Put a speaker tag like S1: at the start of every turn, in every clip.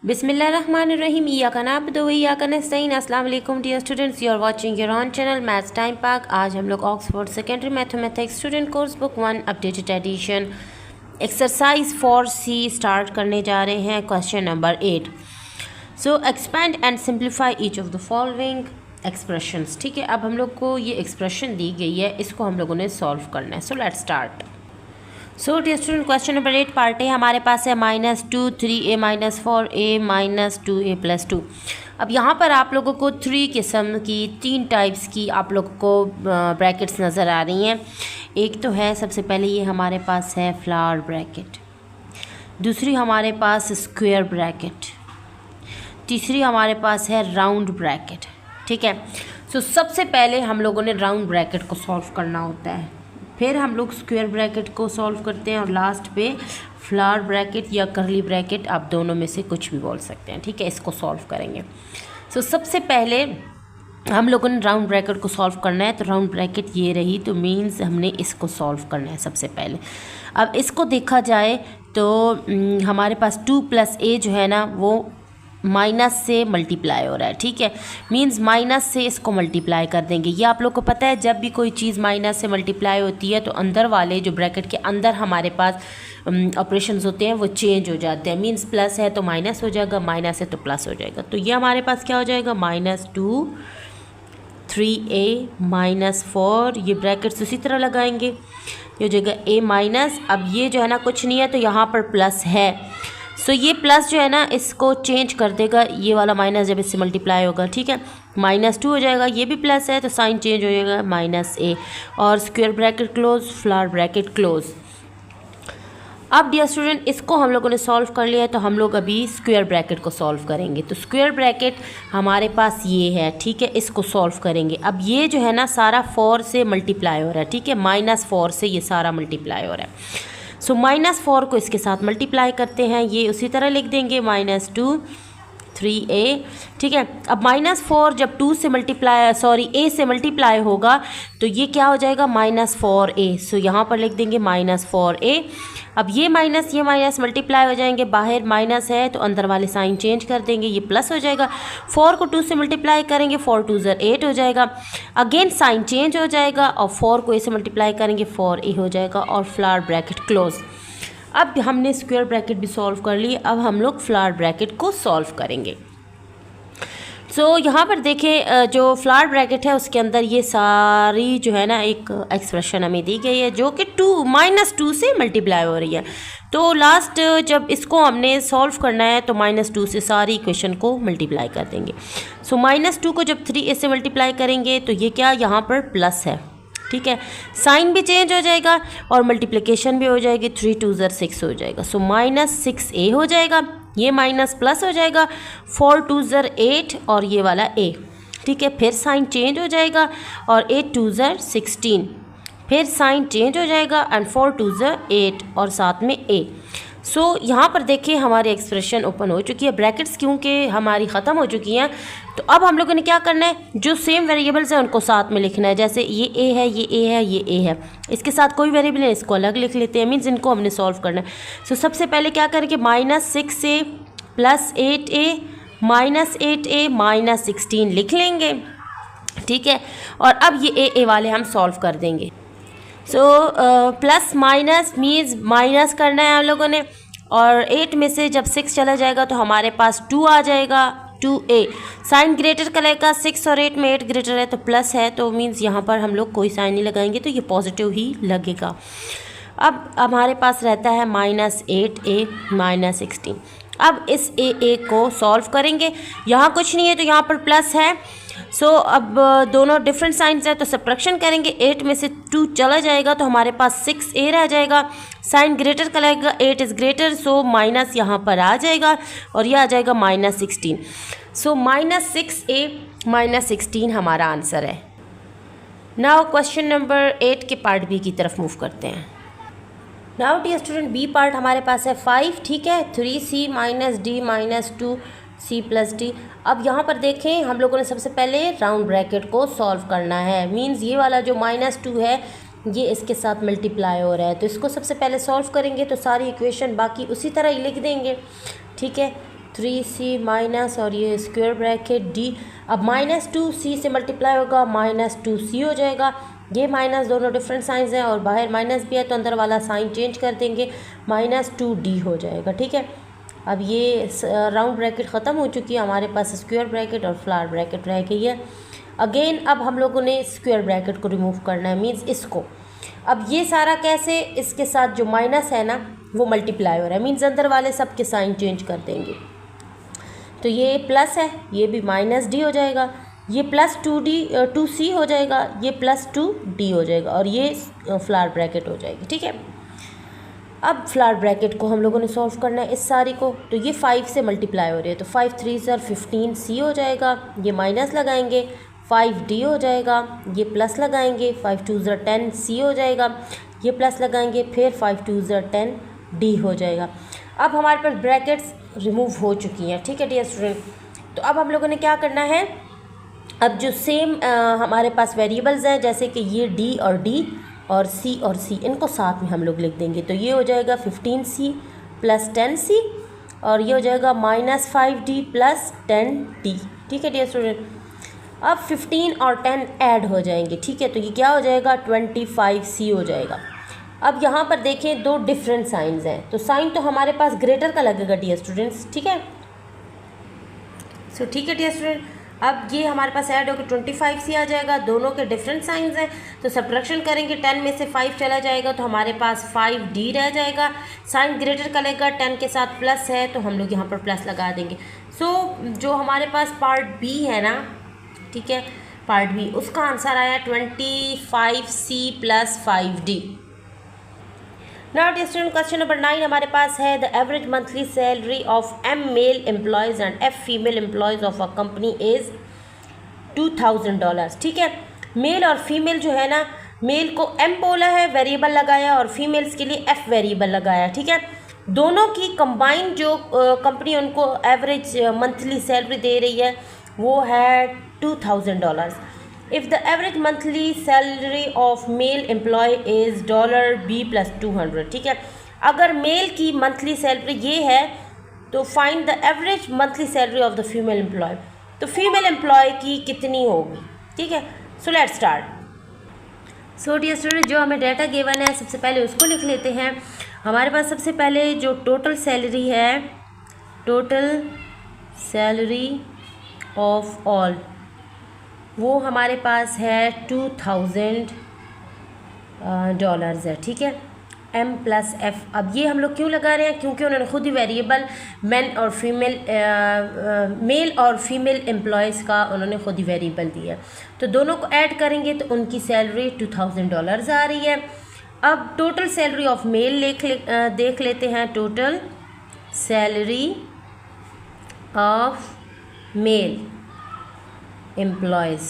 S1: बिस्मिल्लाहिर्रहमानिर्रहीम इय्याका नअबुदु व इय्याका नस्तईन। अस्सलाम वालेकुम dear students, you are watching your own channel maths time park. आज हम लोग Oxford secondary mathematics student course book 1 updated edition exercise 4C start करने जा रहे हैं। Question number 8। So expand and simplify each of the following expressions. ठीक है, अब हम लोग को ये एक्सप्रेशन दी गई है, इसको हम लोगों ने सॉल्व करना है। So let's start. So dear student, question number 8 part है हमारे पास है -2 3a - 4a - 2a + 2। अब यहाँ पर आप लोगों को 3 किस्म की 3 टाइप्स की आप लोगों को ब्रैकेट्स नज़र आ रही हैं। एक तो है सबसे पहले ये हमारे पास है फ्लावर ब्रैकेट, दूसरी हमारे पास स्क्वायर ब्रैकेट, तीसरी हमारे पास है राउंड ब्रैकेट। ठीक है, सो सबसे पहले हम लोगों ने राउंड ब्रैकेट को सॉल्व करना होता है, फिर हम लोग स्क्वायर ब्रैकेट को सॉल्व करते हैं और लास्ट पे फ्लावर ब्रैकेट या करली ब्रैकेट, आप दोनों में से कुछ भी बोल सकते हैं। ठीक है, इसको सॉल्व करेंगे। सो सबसे पहले हम लोगों ने राउंड ब्रैकेट को सॉल्व करना है, तो राउंड ब्रैकेट ये रही, तो मीन्स हमने इसको सॉल्व करना है सबसे पहले। अब इसको देखा जाए तो हमारे पास 2 + a जो है ना वो माइनस से मल्टीप्लाई हो रहा है। ठीक है, मींस माइनस से इसको मल्टीप्लाई कर देंगे। ये आप लोग को पता है, जब भी कोई चीज़ माइनस से मल्टीप्लाई होती है तो अंदर वाले जो ब्रैकेट के अंदर हमारे पास ऑपरेशंस होते हैं वो चेंज हो जाते हैं। मींस प्लस है तो माइनस हो जाएगा, माइनस है तो प्लस हो जाएगा। तो ये हमारे पास क्या हो जाएगा, -2 3a - 4, ये ब्रैकेट्स उसी तरह लगाएंगे, ये हो जाएगा a-। अब ये जो है ना कुछ नहीं है तो यहाँ पर प्लस है, सो ये प्लस जो है ना इसको चेंज कर देगा, ये वाला माइनस जब इससे मल्टीप्लाई होगा। ठीक है, -2 हो जाएगा, ये भी प्लस है तो साइन चेंज हो जाएगा -a, और square bracket close, flower bracket close. अब डियर स्टूडेंट, इसको हम लोगों ने सॉल्व कर लिया है, तो हम लोग अभी स्क्वायर ब्रैकेट को सॉल्व करेंगे। तो स्क्वायर ब्रैकेट हमारे पास ये है। ठीक है, इसको सॉल्व करेंगे। अब ये जो है ना सारा 4 से मल्टीप्लाई हो रहा है। ठीक है, -4 से ये सारा मल्टीप्लाई हो रहा है। सो -4 को इसके साथ मल्टीप्लाई करते हैं, ये उसी तरह लिख देंगे -2 3a। ठीक है, अब -4 जब 2 से मल्टीप्लाई a से मल्टीप्लाई होगा तो ये क्या हो जाएगा, -4a। सो यहाँ पर लिख देंगे -4a। अब ये माइनस मल्टीप्लाई हो जाएंगे, बाहर माइनस है तो अंदर वाले साइन चेंज कर देंगे, ये प्लस हो जाएगा। 4 को 2 से मल्टीप्लाई करेंगे, 4 2 8 हो जाएगा, अगेन साइन चेंज हो जाएगा, और 4 को a से मल्टीप्लाई करेंगे 4a हो जाएगा, और फ्लावर ब्रैकेट क्लोज। अब हमने स्क्वायर ब्रैकेट भी सॉल्व कर ली, अब हम लोग फ्लावर ब्रैकेट को सॉल्व करेंगे। सो यहाँ पर देखें, जो फ्लावर ब्रैकेट है उसके अंदर ये सारी जो है ना एक एक्सप्रेशन हमें दी गई है जो कि -2 से मल्टीप्लाई हो रही है। तो लास्ट जब इसको हमने सॉल्व करना है तो -2 से सारी इक्वेशन को मल्टीप्लाई कर देंगे। सो -2 को जब 3a से मल्टीप्लाई करेंगे तो ये क्या, यहाँ पर प्लस है। ठीक है, साइन भी चेंज हो जाएगा और मल्टीप्लिकेशन भी हो जाएगी, 3 2 6 हो जाएगा। सो -6a हो जाएगा, ये माइनस प्लस हो जाएगा, 4 2 8 और ये वाला a। ठीक है, फिर साइन चेंज हो जाएगा और 8 2 16, फिर साइन चेंज हो जाएगा एंड 4 2 8 और साथ में a। सो यहाँ पर देखिए हमारी एक्सप्रेशन ओपन हो चुकी है, ब्रैकेट्स क्योंकि हमारी ख़त्म हो चुकी हैं। तो अब हम लोगों ने क्या करना है, जो सेम वेरिएबल्स हैं उनको साथ में लिखना है। जैसे ये a है, ये a है, ये a है, इसके साथ कोई वेरिएबल है इसको अलग लिख लेते हैं, मीन्स इनको हमने सॉल्व करना है। सो सबसे पहले क्या करेंगे, -6a + 8a -8a - 16 लिख लेंगे। ठीक है, और अब ये a वाले हम सॉल्व कर देंगे। So plus minus means minus करना है हम लोगों ने, और 8 में से जब 6 चला जाएगा तो हमारे पास 2 आ जाएगा, 2a। साइन ग्रेटर करेगा, 6 और 8 में 8 ग्रेटर है तो प्लस है, तो मीन्स यहाँ पर हम लोग कोई साइन नहीं लगाएंगे तो ये पॉजिटिव ही लगेगा। अब हमारे पास रहता है -8a - 16। अब इस a को सॉल्व करेंगे, यहाँ कुछ नहीं है तो यहाँ पर प्लस है। सो अब दोनों डिफरेंट साइंस है तो सब्ट्रैक्शन करेंगे, 8 में से 2 चला जाएगा तो हमारे पास 6a रह जाएगा। साइन ग्रेटर करेगा, 8 इज़ ग्रेटर, सो माइनस यहाँ पर आ जाएगा और यह आ जाएगा -16। सो -6a - 16 हमारा आंसर है। नाउ क्वेश्चन नंबर 8 के पार्ट बी की तरफ मूव करते हैं। Now dear student, B part हमारे पास है 5। ठीक है, 3c - d - 2c + d। अब यहाँ पर देखें हम लोगों ने सबसे पहले राउंड ब्रैकेट को सॉल्व करना है, मींस ये वाला जो -2 है ये इसके साथ मल्टीप्लाई हो रहा है, तो इसको सबसे पहले सॉल्व करेंगे तो सारी इक्वेशन बाकी उसी तरह ही लिख देंगे। ठीक है, 3c माइनस और ये स्क्वायर ब्रैकेट डी। अब -2c से मल्टीप्लाई होगा, -2c हो जाएगा। ये माइनस दोनों डिफरेंट साइंस हैं और बाहर माइनस भी है तो अंदर वाला साइन चेंज कर देंगे, -2d हो जाएगा। ठीक है, अब ये राउंड ब्रैकेट ख़त्म हो चुकी है, हमारे पास स्क्वायर ब्रैकेट और फ्लावर ब्रैकेट रह गई है। अगेन अब हम लोगों ने स्क्वायर ब्रैकेट को रिमूव करना है, मीन्स इसको। अब ये सारा कैसे, इसके साथ जो माइनस है ना वो मल्टीप्लाई हो रहा है, मीन्स अंदर वाले सब के साइन चेंज कर देंगे। तो ये प्लस है, ये भी -d हो जाएगा, ये +2c हो जाएगा, ये +2d हो जाएगा और ये फ्लावर ब्रैकेट हो जाएगी। ठीक है, अब फ्लावर ब्रैकेट को हम लोगों ने सॉल्व करना है इस सारी को। तो ये 5 से मल्टीप्लाई हो रही है तो 5 3 ज़र 15c हो जाएगा, ये माइनस लगाएंगे 5d हो जाएगा, ये प्लस लगाएंगे 5 2 ज़र 10c हो जाएगा, ये प्लस लगाएंगे फिर 5 2 ज़र 10d हो जाएगा। अब हमारे पास ब्रैकेट्स रिमूव हो चुकी हैं। ठीक है डियर स्टूडेंट, तो अब हम लोगों ने क्या करना है, अब जो सेम हमारे पास वेरिएबल्स हैं जैसे कि ये d और c इनको साथ में हम लोग लिख देंगे। तो ये हो जाएगा 15c + 10c और ये हो जाएगा -5d + 10d। ठीक है डियर स्टूडेंट, अब 15 और 10 ऐड हो जाएंगे। ठीक है, तो ये क्या हो जाएगा 25c हो जाएगा। अब यहाँ पर देखें दो डिफरेंट साइंस हैं, तो साइन तो हमारे पास ग्रेटर का लगेगा डियर स्टूडेंट्स। ठीक है, ठीक है डियर स्टूडेंट, अब ये हमारे पास ऐड होकर 25c आ जाएगा, दोनों के डिफरेंट साइंस हैं। तो सब्ट्रैक्शन करेंगे, 10 में से 5 चला जाएगा तो हमारे पास 5d रह जाएगा। साइन ग्रेटर का लगेगा, 10 के साथ प्लस है तो हम लोग यहाँ पर प्लस लगा देंगे। जो हमारे पास पार्ट बी है ना, ठीक है, पार्ट बी, उसका आंसर आया 25c + 5d। Now dear student, question number 9 हमारे पास है the average monthly salary of m male employees and f female employees of a company is $2000। ठीक है, मेल और फीमेल जो है ना, मेल को m बोला है, वेरिएबल लगाया, और फीमेल्स के लिए f वेरिएबल लगाया। ठीक है, दोनों की कंबाइन जो कंपनी उनको एवरेज मंथली सैलरी दे रही है वो है $2000। If the average monthly salary of male employee is $B + 200। ठीक है, अगर मेल की मंथली सैलरी ये है तो find the average monthly salary of the female employee. तो फीमेल एम्प्लॉय की कितनी होगी। ठीक है, so let's start. So dear student, जो हमें डाटा गिवन है सबसे पहले उसको लिख लेते हैं। हमारे पास सबसे पहले जो टोटल सैलरी है, टोटल सैलरी ऑफ ऑल, वो हमारे पास है $2000 है। ठीक है, m + f। अब ये हम लोग क्यों लगा रहे हैं, क्योंकि उन्होंने खुद ही वेरिएबल मेल और फीमेल एम्प्लॉयज़ का उन्होंने खुद ही वेरिएबल दिया, तो दोनों को ऐड करेंगे तो उनकी सैलरी $2000 आ रही है। अब टोटल सैलरी ऑफ मेल देख लेते हैं, total salary of male employees.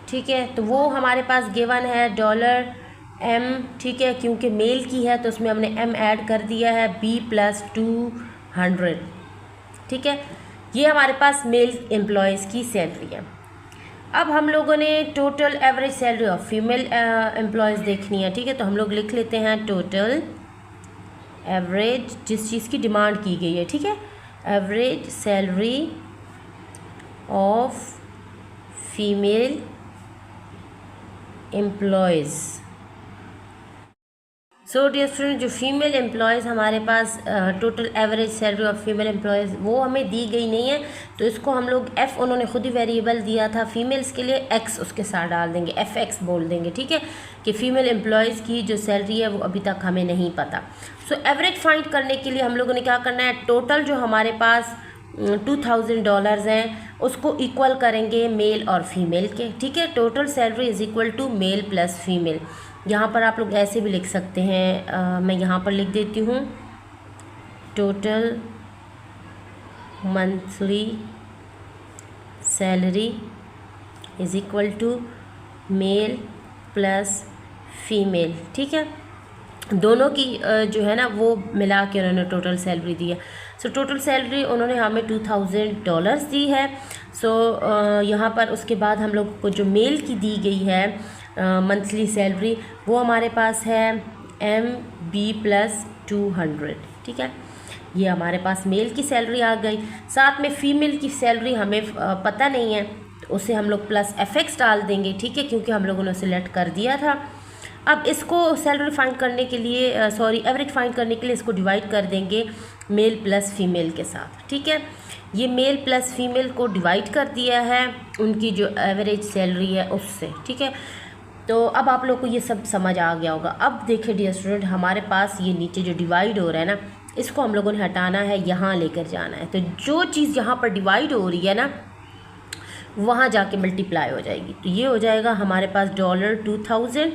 S1: ठीक है, तो वो हमारे पास गिवन है $m। ठीक है, क्योंकि मेल की है तो उसमें हमने m ऐड कर दिया है, b + 200। ठीक है, ये हमारे पास मेल एम्प्लॉयज़ की सैलरी है। अब हम लोगों ने total average salary of female employees देखनी है। ठीक है, तो हम लोग लिख लेते हैं टोटल एवरेज, जिस चीज़ की डिमांड की गई है। ठीक है, average salary of female employees. So dear student, जो फीमेल एम्प्लॉयज़ हमारे पास total average salary of female employees वो हमें दी गई नहीं है, तो इसको हम लोग f, उन्होंने खुद ही वेरिएबल दिया था फीमेल्स के लिए, x उसके साथ डाल देंगे, fx बोल देंगे। ठीक है, कि फ़ीमेल एम्प्लॉयज़ की जो सैलरी है वो अभी तक हमें नहीं पता। सो एवरेज फाइंड करने के लिए हम लोगों ने क्या करना है, टोटल जो हमारे पास $2000 हैं उसको इक्वल करेंगे मेल और फीमेल के। ठीक है, total salary is equal to male + female. यहाँ पर आप लोग ऐसे भी लिख सकते हैं, मैं यहाँ पर लिख देती हूँ, total monthly salary is equal to male + female. ठीक है, दोनों की जो है ना वो मिला के उन्होंने टोटल सैलरी दी है। सो टोटल सैलरी उन्होंने हमें $2000 दी है। सो यहाँ पर उसके बाद हम लोग को जो मेल की दी गई है मंथली सैलरी वो हमारे पास है MB + 200। ठीक है, ये हमारे पास मेल की सैलरी आ गई। साथ में फ़ीमेल की सैलरी हमें पता नहीं है, तो उसे हम लोग प्लस FX डाल देंगे, ठीक है, क्योंकि हम लोगों ने सिलेक्ट कर दिया था। अब इसको सैलरी फाइंड करने के लिए एवरेज फाइंड करने के लिए इसको डिवाइड कर देंगे मेल प्लस फीमेल के साथ, ठीक है। ये मेल प्लस फीमेल को डिवाइड कर दिया है उनकी जो एवरेज सैलरी है उससे, ठीक है। तो अब आप लोग को ये सब समझ आ गया होगा। अब देखिए डियर स्टूडेंट, हमारे पास ये नीचे जो डिवाइड हो रहा है ना, इसको हम लोगों ने हटाना है, यहाँ लेकर जाना है। तो जो चीज़ यहाँ पर डिवाइड हो रही है ना, वहाँ जाके मल्टीप्लाई हो जाएगी। तो ये हो जाएगा हमारे पास $2000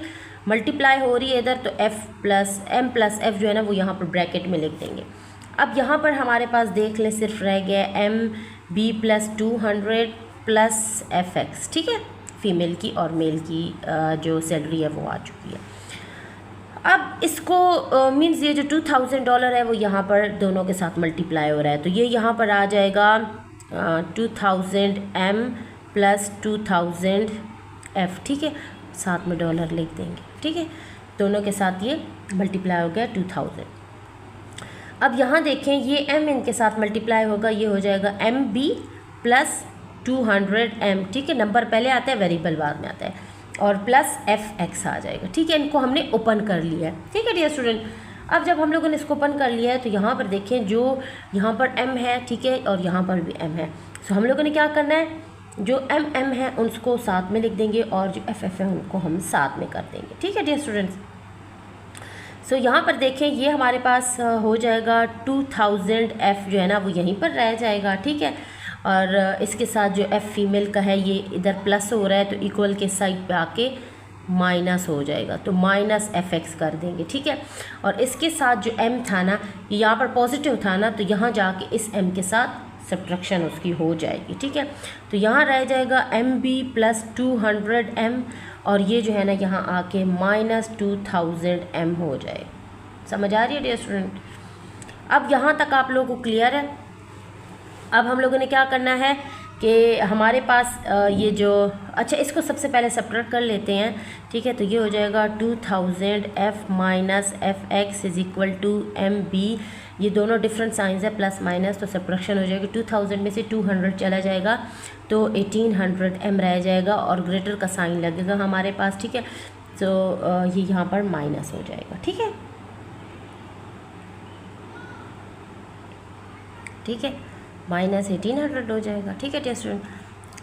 S1: मल्टीप्लाई हो रही है इधर, तो M+F जो है ना वो यहाँ पर ब्रैकेट में लिख देंगे। अब यहाँ पर हमारे पास देख लें सिर्फ रह गया MB + 200 + FX, ठीक है। फीमेल की और मेल की जो सैलरी है वो आ चुकी है। अब इसको मीन्स ये जो $2000 है वो यहाँ पर दोनों के साथ मल्टीप्लाई हो रहा है, तो ये यहाँ पर आ जाएगा 2000 M + 2000 F, ठीक है। साथ में डॉलर लिख देंगे, ठीक है। दोनों के साथ ये मल्टीप्लाई हो गया 2000। अब यहाँ देखें ये M इनके साथ मल्टीप्लाई होगा, ये हो जाएगा MB + 200 M, ठीक है। नंबर पहले आता है, वेरिएबल बाद में आता है, और प्लस FX आ जाएगा, ठीक है। इनको हमने ओपन कर लिया है, ठीक है डियर स्टूडेंट। अब जब हम लोगों ने इसको ओपन कर लिया है तो यहाँ पर देखें जो यहाँ पर M है, ठीक है, और यहाँ पर भी M है। सो हम लोगों ने क्या करना है, जो M है उसको साथ में लिख देंगे और जो FF है उनको हम साथ में कर देंगे, ठीक है डियर स्टूडेंट्स। सो यहाँ पर देखें ये हमारे पास हो जाएगा 2000 F जो है ना वो यहीं पर रह जाएगा, ठीक है। और इसके साथ जो F फीमेल का है ये इधर प्लस हो रहा है, तो इक्वल के साइड पे आके माइनस हो जाएगा, तो -FX कर देंगे, ठीक है। और इसके साथ जो M था ना, यहाँ पर पॉजिटिव था ना, तो यहाँ जाके इस M के साथ सब्ट्रैक्शन उसकी हो जाएगी, ठीक है। तो यहाँ रह जाएगा MB + 200 M, और ये जो है ना यहाँ आके -2000 M हो जाएगा। समझ आ रही है डियर स्टूडेंट? अब यहाँ तक आप लोगों को क्लियर है। अब हम लोगों ने क्या करना है कि हमारे पास ये जो, अच्छा इसको सबसे पहले सब्ट्रैक्ट कर लेते हैं, ठीक है। तो ये हो जाएगा 2000 F - FX = MB, ये दोनों डिफरेंट साइंस है प्लस माइनस, तो सब्ट्रैक्शन हो जाएगी। 2000 में से 200 चला जाएगा तो 1800 M रह जाएगा, और ग्रेटर का साइन लगेगा हमारे पास, ठीक है। तो ये यहाँ पर माइनस हो जाएगा, ठीक है, ठीक है, -1800 हो जाएगा, ठीक है डियर स्टूडेंट।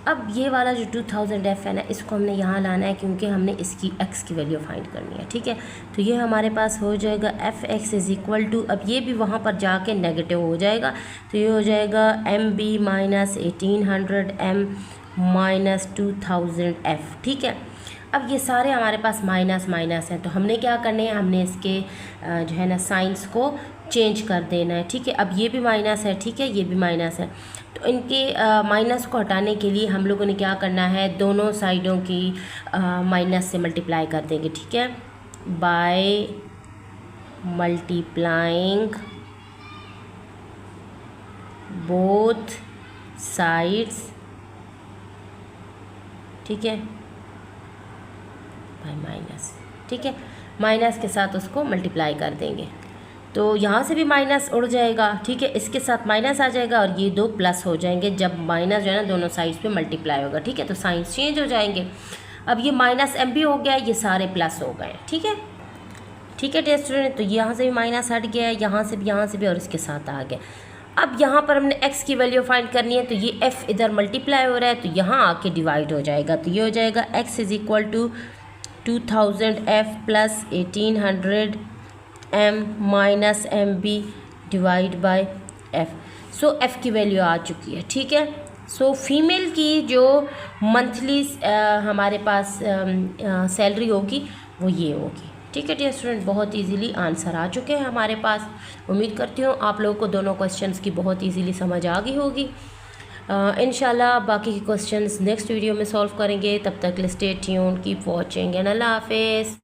S1: अब ये वाला जो 2000 F है ना, इसको हमने यहाँ लाना है क्योंकि हमने इसकी X की वैल्यू फाइंड करनी है, ठीक है। तो ये हमारे पास हो जाएगा FX = अब ये भी वहाँ पर जाके नेगेटिव हो जाएगा, तो ये हो जाएगा MB - 1800 M - 2000 F, ठीक है। अब ये सारे हमारे पास माइनस माइनस हैं, तो हमने क्या करने हैं, हमने इसके जो है ना साइंस को चेंज कर देना है, ठीक है। अब ये भी माइनस है, ठीक है, ये भी माइनस है, तो इनके माइनस को हटाने के लिए हम लोगों ने क्या करना है, दोनों साइडों की माइनस से मल्टीप्लाई कर देंगे, ठीक है, बाय मल्टीप्लाइंग बोथ साइड्स, ठीक है, बाय माइनस, ठीक है। माइनस के साथ उसको मल्टीप्लाई कर देंगे, तो यहाँ से भी माइनस उड़ जाएगा, ठीक है, इसके साथ माइनस आ जाएगा, और ये दो प्लस हो जाएंगे जब माइनस जो है ना दोनों साइड्स पे मल्टीप्लाई होगा, ठीक है। तो साइंस चेंज हो जाएंगे। अब ये -MB हो गया, ये सारे प्लस हो गए, ठीक है, ठीक है डियर स्टूडेंट। तो यहाँ से भी माइनस हट गया है, यहाँ से भी, और इसके साथ आ गया। अब यहाँ पर हमने X की वैल्यू फाइंड करनी है, तो ये F इधर मल्टीप्लाई हो रहा है, तो यहाँ आके डिवाइड हो जाएगा, तो ये हो जाएगा X = 2000 F + 1800 M - MB / F। सो F की वैल्यू आ चुकी है, ठीक है। सो फीमेल की जो मंथली हमारे पास सैलरी होगी वो ये होगी, ठीक है डियर स्टूडेंट। बहुत इजीली आंसर आ चुके हैं हमारे पास। उम्मीद करती हूँ आप लोगों को दोनों क्वेश्चंस की बहुत इजीली समझ आ गई होगी। इंशाल्लाह बाकी के क्वेश्चंस नेक्स्ट वीडियो में सॉल्व करेंगे। तब तक stay tuned, keep watching, and Allah हाफिज़।